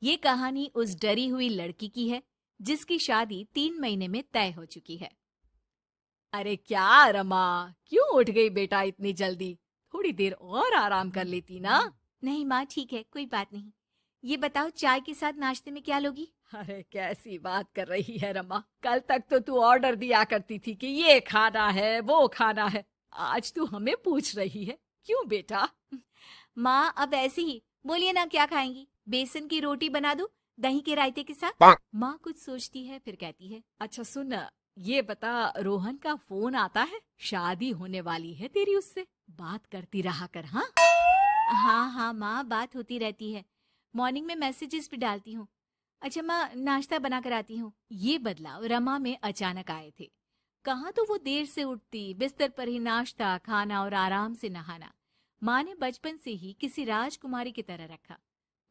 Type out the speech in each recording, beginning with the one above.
ये कहानी उस डरी हुई लड़की की है जिसकी शादी 3 महीने में तय हो चुकी है। अरे क्या रमा, क्यों उठ गई बेटा इतनी जल्दी? थोड़ी देर और आराम कर लेती ना। नहीं माँ, ठीक है, कोई बात नहीं। ये बताओ, चाय के साथ नाश्ते में क्या लोगी? अरे कैसी बात कर रही है रमा, कल तक तो तू ऑर्डर दिया करती थी कि ये खाना है वो खाना है। आज तू हमें पूछ रही है, क्यों बेटा? माँ, अब ऐसे ही बोलिए ना, क्या खाएंगी? बेसन की रोटी बना दूं दही के रायते के साथ? माँ कुछ सोचती है, फिर कहती है, अच्छा सुन, ये बता, रोहन का फोन आता है? शादी होने वाली है तेरी उससे, बात करती रहा कर। हाँ हाँ हाँ माँ, बात होती रहती है। मॉर्निंग में मैसेजेस भी डालती हूँ। अच्छा माँ, नाश्ता बना कर आती हूँ। ये बदलाव रमा में अचानक आए थे। कहाँ तो वो देर से उठती, बिस्तर पर ही नाश्ता खाना और आराम से नहाना। माँ ने बचपन से ही किसी राजकुमारी की तरह रखा।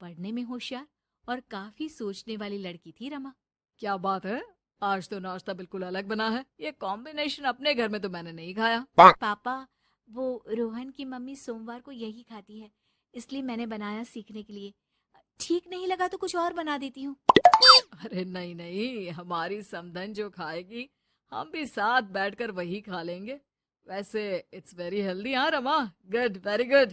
पढ़ने में होशियार और काफी सोचने वाली लड़की थी रमा। क्या बात है, आज तो नाश्ता बिल्कुल अलग बना है। ये कॉम्बिनेशन अपने घर में तो मैंने नहीं खाया। पापा, वो रोहन की मम्मी सोमवार को यही खाती है, इसलिए मैंने बनाया सीखने के लिए। ठीक नहीं लगा तो कुछ और बना देती हूँ। अरे नहीं नहीं, हमारी समधन जो खाएगी हम भी साथ बैठकर वही खा लेंगे। वैसे इट्स वेरी हेल्दी। हाँ रमा, गुड, वेरी गुड।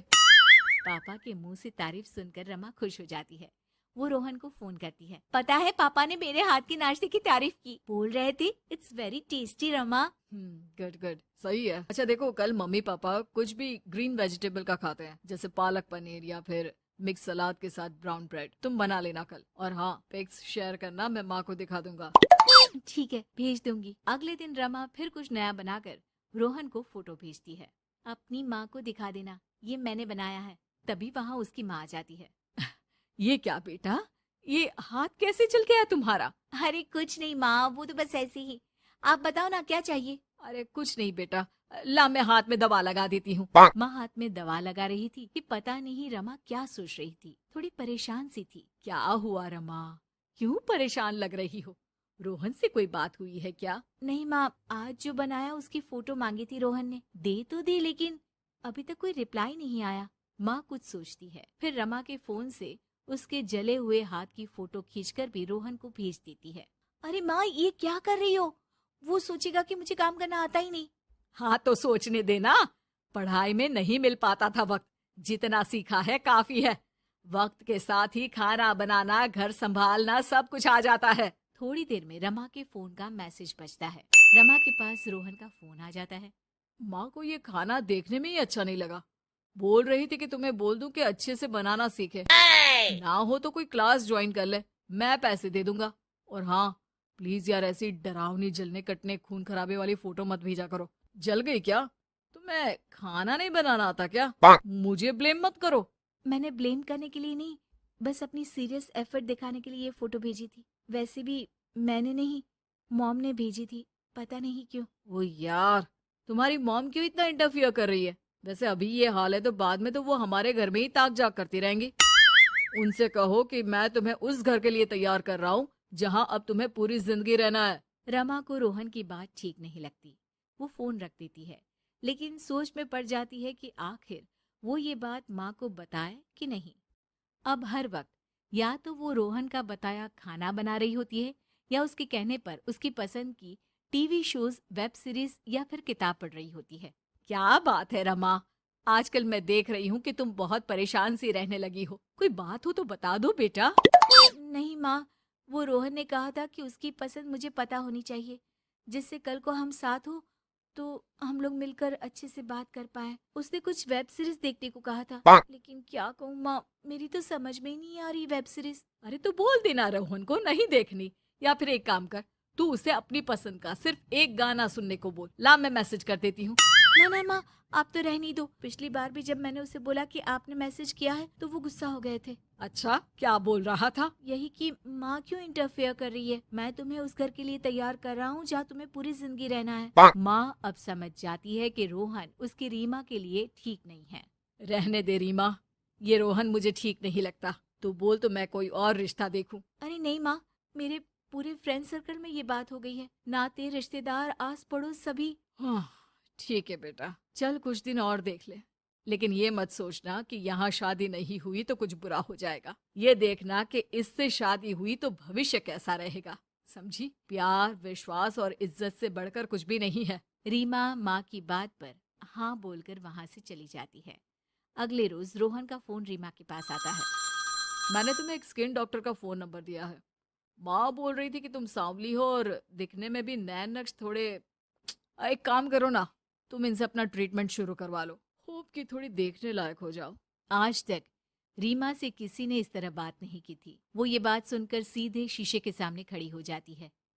पापा के मुंह से तारीफ सुनकर रमा खुश हो जाती है। वो रोहन को फोन करती है। पता है, पापा ने मेरे हाथ के नाश्ते की तारीफ की, बोल रहे थे it's very tasty Rama. Good good, सही है। अच्छा देखो, कल मम्मी पापा कुछ भी ग्रीन वेजिटेबल का खाते हैं, जैसे पालक पनीर या फिर मिक्स सलाद के साथ ब्राउन ब्रेड। तुम बना लेना कल, और हाँ, पिक्स शेयर करना, मैं माँ को दिखा दूंगा। ठीक है, भेज दूंगी। अगले दिन रमा फिर कुछ नया बनाकर रोहन को फोटो भेजती है। अपनी माँ को दिखा देना, ये मैंने बनाया है। तभी वहाँ उसकी माँ आ जाती है। ये क्या बेटा, ये हाथ कैसे चल गया तुम्हारा? अरे कुछ नहीं माँ, वो तो बस ऐसे ही। आप बताओ ना, क्या चाहिए? अरे कुछ नहीं बेटा, ला मैं हाथ में दवा लगा देती हूँ। माँ हाथ में दवा लगा रही थी कि पता नहीं रमा क्या सोच रही थी। थोड़ी परेशान सी थी। क्या हुआ रमा, क्यों परेशान लग रही हो? रोहन से कोई बात हुई है क्या? नहीं माँ, आज जो बनाया उसकी फोटो मांगी थी रोहन ने, दे तो दी, लेकिन अभी तक कोई रिप्लाई नहीं आया। माँ कुछ सोचती है, फिर रमा के फोन से उसके जले हुए हाथ की फोटो खींचकर भी रोहन को भेज देती है। अरे माँ, ये क्या कर रही हो? वो सोचेगा कि मुझे काम करना आता ही नहीं। हाँ तो सोचने देना, पढ़ाई में नहीं मिल पाता था वक्त, जितना सीखा है काफी है। वक्त के साथ ही खाना बनाना, घर संभालना, सब कुछ आ जाता है। थोड़ी देर में रमा के फोन का मैसेज बजता है। रमा के पास रोहन का फोन आ जाता है। माँ को ये खाना देखने में ही अच्छा नहीं लगा। बोल रही थी कि तुम्हें बोल दूं कि अच्छे से बनाना सीखे। ना हो तो कोई क्लास ज्वाइन कर ले, मैं पैसे दे दूंगा। और हाँ, प्लीज यार, ऐसी डरावनी जलने कटने खून खराबे वाली फोटो मत भेजा करो। जल गई क्या? तुम्हें खाना नहीं बनाना आता क्या? मुझे ब्लेम मत करो। मैंने ब्लेम करने के लिए नहीं, बस अपनी सीरियस एफर्ट दिखाने के लिए ये फोटो भेजी थी। वैसे भी मैंने नहीं, मॉम ने भेजी थी, पता नहीं क्यों। ओ यार, तुम्हारी मॉम क्यों इतना इंटरफियर कर रही है? वैसे अभी ये हाल है तो बाद में तो वो हमारे घर में ही ताक झाक करती रहेंगी। उनसे कहो कि मैं तुम्हें उस घर के लिए तैयार कर रहा हूँ जहाँ अब तुम्हें पूरी जिंदगी रहना है। रमा को रोहन की बात ठीक नहीं लगती। वो फोन रख देती है, लेकिन सोच में पड़ जाती है कि आखिर वो ये बात माँ को बताए कि नहीं। अब हर वक्त या तो वो रोहन का बताया खाना बना रही होती है, या उसके कहने पर उसकी पसंद की टीवी शोज, वेब सीरीज या फिर किताब पढ़ रही होती है। क्या बात है रमा, आजकल मैं देख रही हूँ कि तुम बहुत परेशान सी रहने लगी हो। कोई बात हो तो बता दो बेटा। नहीं माँ, वो रोहन ने कहा था कि उसकी पसंद मुझे पता होनी चाहिए, जिससे कल को हम साथ हो तो हम लोग मिलकर अच्छे से बात कर पाए। उसने कुछ वेब सीरीज देखने को कहा था, लेकिन क्या कहूँ माँ, मेरी तो समझ में ही नहीं आ रही वेब सीरीज। अरे तो बोल देना रोहन को नहीं देखनी, या फिर एक काम कर, तू उसे अपनी पसंद का सिर्फ एक गाना सुनने को बोल। ला मैं मैसेज कर देती हूँ। ना ना माँ, आप तो रहने ही दो। पिछली बार भी जब मैंने उसे बोला कि आपने मैसेज किया है तो वो गुस्सा हो गए थे। अच्छा, क्या बोल रहा था? यही कि माँ क्यों इंटरफेयर कर रही है, मैं तुम्हें उस घर के लिए तैयार कर रहा हूँ जहाँ तुम्हें पूरी जिंदगी रहना है। माँ अब समझ जाती है कि रोहन उसकी रीमा के लिए ठीक नहीं है। रहने दे रीमा, ये रोहन मुझे ठीक नहीं लगता। तू बोल तो मैं कोई और रिश्ता देखूं। अरे नहीं माँ, मेरे पूरे फ्रेंड सर्कल में ये बात हो गई है। नाते रिश्तेदार आस पड़ोस सभी। हाँ, ठीक है बेटा, चल कुछ दिन और देख ले। लेकिन ये मत सोचना कि यहाँ शादी नहीं हुई तो कुछ बुरा हो जाएगा। ये देखना कि इससे शादी हुई तो भविष्य कैसा रहेगा। समझी? प्यार, विश्वास और इज्जत से बढ़कर कुछ भी नहीं है। रीमा माँ की बात पर हाँ बोलकर वहां से चली जाती है। अगले रोज रोहन का फोन रीमा के पास आता है। मैंने तुम्हें एक स्किन डॉक्टर का फोन नंबर दिया है। माँ बोल रही थी कि तुम सांवली हो और दिखने में भी नैन नक्श थोड़े। एक काम करो ना, तुम इनसे अपना ट्रीटमेंट शुरू करवा लो। होप कि थोड़ी देखने लायक हो जाओ। आज तक रीमा से किसी ने इस तरह बात नहीं की थी। वो ये बात सुनकर सीधे शीशे के सामने खड़ी हो जाती है।